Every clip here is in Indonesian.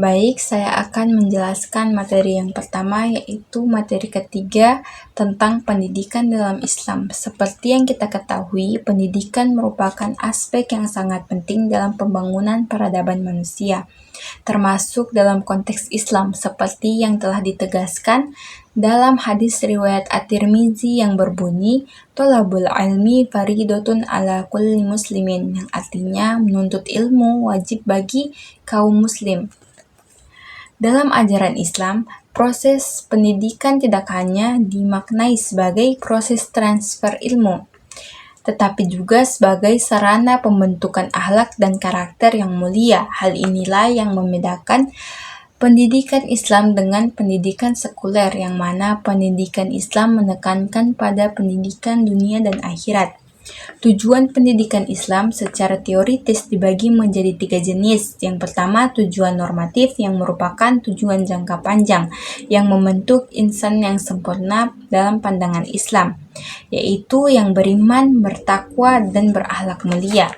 Baik, saya akan menjelaskan materi yang pertama, yaitu materi ketiga tentang pendidikan dalam Islam. Seperti yang kita ketahui, pendidikan merupakan aspek yang sangat penting dalam pembangunan peradaban manusia, termasuk dalam konteks Islam, seperti yang telah ditegaskan dalam hadis riwayat At-Tirmizi yang berbunyi, "Thalabul ilmi faridatun ala kulli muslimin", yang artinya menuntut ilmu wajib bagi kaum muslim. Dalam ajaran Islam, proses pendidikan tidak hanya dimaknai sebagai proses transfer ilmu, tetapi juga sebagai sarana pembentukan akhlak dan karakter yang mulia. Hal inilah yang membedakan pendidikan Islam dengan pendidikan sekuler, yang mana pendidikan Islam menekankan pada pendidikan dunia dan akhirat. Tujuan pendidikan Islam secara teoritis dibagi menjadi 3 jenis. Yang pertama, tujuan normatif, yang merupakan tujuan jangka panjang yang membentuk insan yang sempurna dalam pandangan Islam, yaitu yang beriman, bertakwa, dan berakhlak mulia.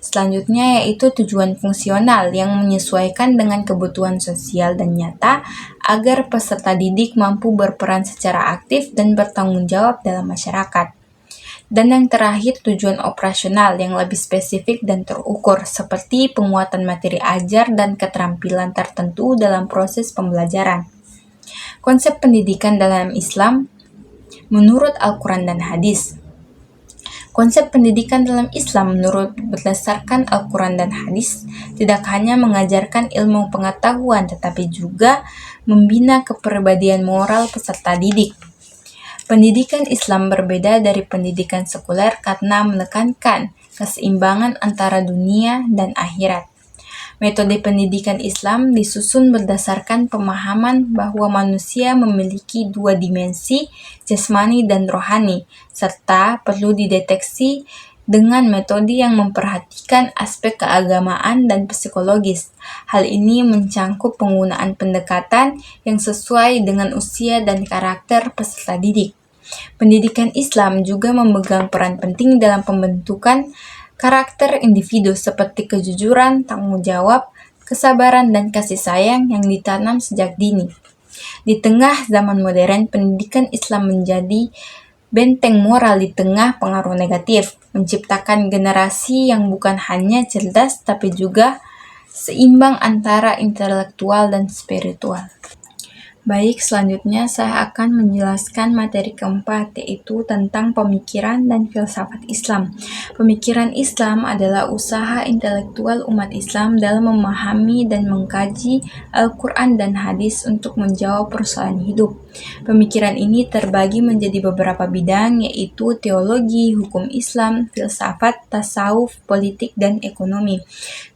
Selanjutnya yaitu tujuan fungsional yang menyesuaikan dengan kebutuhan sosial dan nyata agar peserta didik mampu berperan secara aktif dan bertanggung jawab dalam masyarakat. Dan yang terakhir, tujuan operasional yang lebih spesifik dan terukur, seperti penguatan materi ajar dan keterampilan tertentu dalam proses pembelajaran. Konsep pendidikan dalam Islam menurut Al-Quran dan Hadis. Konsep pendidikan dalam Islam menurut berdasarkan Al-Quran dan Hadis tidak hanya mengajarkan ilmu pengetahuan, tetapi juga membina kepribadian moral peserta didik. Pendidikan Islam berbeda dari pendidikan sekuler karena menekankan keseimbangan antara dunia dan akhirat. Metode pendidikan Islam disusun berdasarkan pemahaman bahwa manusia memiliki 2 dimensi, jasmani dan rohani, serta perlu dideteksi dengan metode yang memperhatikan aspek keagamaan dan psikologis. Hal ini mencangkup penggunaan pendekatan yang sesuai dengan usia dan karakter peserta didik. Pendidikan Islam juga memegang peran penting dalam pembentukan karakter individu seperti kejujuran, tanggung jawab, kesabaran, dan kasih sayang yang ditanam sejak dini. Di tengah zaman modern, pendidikan Islam menjadi benteng moral di tengah pengaruh negatif, menciptakan generasi yang bukan hanya cerdas tapi juga seimbang antara intelektual dan spiritual. Baik, selanjutnya saya akan menjelaskan materi keempat, yaitu tentang pemikiran dan filsafat Islam. Pemikiran Islam adalah usaha intelektual umat Islam dalam memahami dan mengkaji Al-Quran dan Hadis untuk menjawab persoalan hidup. Pemikiran ini terbagi menjadi beberapa bidang, yaitu teologi, hukum Islam, filsafat, tasawuf, politik, dan ekonomi.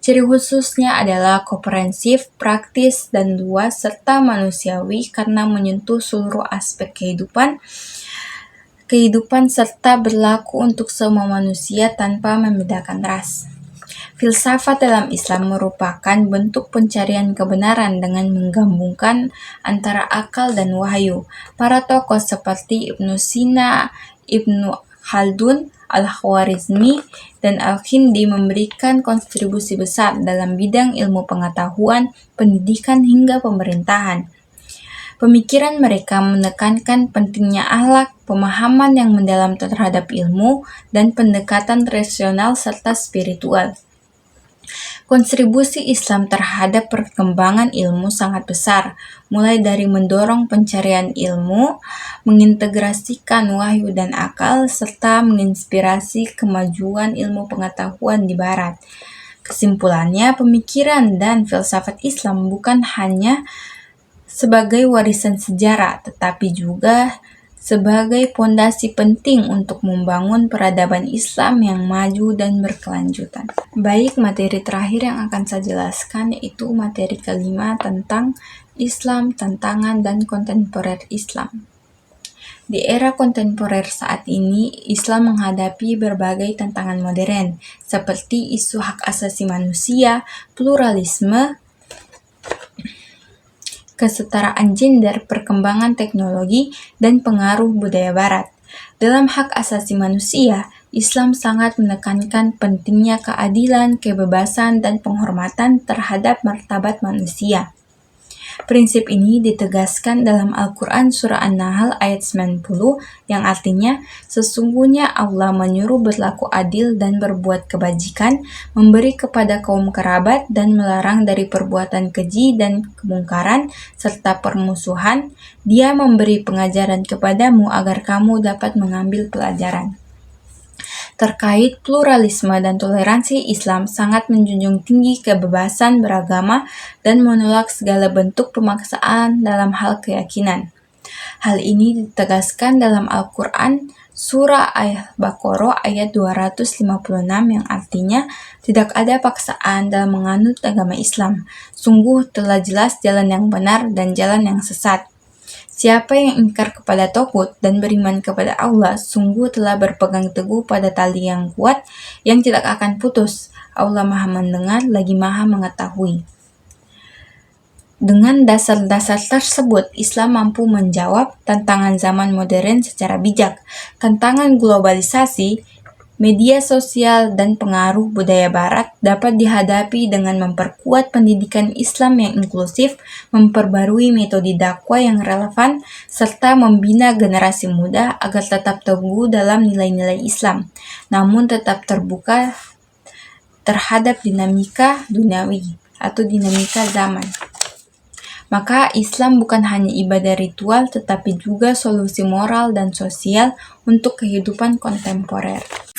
Ciri khususnya adalah komprehensif, praktis, dan luas, serta manusiawi karena menyentuh seluruh aspek kehidupan serta berlaku untuk semua manusia tanpa membedakan ras. Filsafat dalam Islam merupakan bentuk pencarian kebenaran dengan menggabungkan antara akal dan wahyu. Para tokoh seperti Ibnu Sina, Ibnu Khaldun, Al-Khwarizmi, dan Al-Kindi memberikan kontribusi besar dalam bidang ilmu pengetahuan, pendidikan, hingga pemerintahan. Pemikiran mereka menekankan pentingnya akhlak, pemahaman yang mendalam terhadap ilmu, dan pendekatan rasional serta spiritual. Kontribusi Islam terhadap perkembangan ilmu sangat besar, mulai dari mendorong pencarian ilmu, mengintegrasikan wahyu dan akal, serta menginspirasi kemajuan ilmu pengetahuan di Barat. Kesimpulannya, pemikiran dan filsafat Islam bukan hanya sebagai warisan sejarah, tetapi juga sebagai pondasi penting untuk membangun peradaban Islam yang maju dan berkelanjutan. Baik, materi terakhir yang akan saya jelaskan yaitu materi kelima tentang Islam, tantangan, dan kontemporer Islam. Di era kontemporer saat ini, Islam menghadapi berbagai tantangan modern, seperti isu hak asasi manusia, pluralisme, kesetaraan gender, perkembangan teknologi, dan pengaruh budaya Barat. Dalam hak asasi manusia, Islam sangat menekankan pentingnya keadilan, kebebasan, dan penghormatan terhadap martabat manusia. Prinsip ini ditegaskan dalam Al-Quran Surah An-Nahl ayat 90 yang artinya, sesungguhnya Allah menyuruh berlaku adil dan berbuat kebajikan, memberi kepada kaum kerabat dan melarang dari perbuatan keji dan kemungkaran, serta permusuhan. Dia memberi pengajaran kepadamu agar kamu dapat mengambil pelajaran. Terkait pluralisme dan toleransi, Islam sangat menjunjung tinggi kebebasan beragama dan menolak segala bentuk pemaksaan dalam hal keyakinan. Hal ini ditegaskan dalam Al-Quran Surah Al-Baqarah ayat 256 yang artinya, tidak ada paksaan dalam menganut agama Islam. Sungguh telah jelas jalan yang benar dan jalan yang sesat. Siapa yang ingkar kepada Tauhid dan beriman kepada Allah, sungguh telah berpegang teguh pada tali yang kuat yang tidak akan putus. Allah Maha Mendengar lagi Maha Mengetahui. Dengan dasar-dasar tersebut, Islam mampu menjawab tantangan zaman modern secara bijak. Tantangan globalisasi, media sosial, dan pengaruh budaya barat dapat dihadapi dengan memperkuat pendidikan Islam yang inklusif, memperbarui metode dakwah yang relevan, serta membina generasi muda agar tetap teguh dalam nilai-nilai Islam, namun tetap terbuka terhadap dinamika duniawi atau dinamika zaman. Maka Islam bukan hanya ibadah ritual, tetapi juga solusi moral dan sosial untuk kehidupan kontemporer.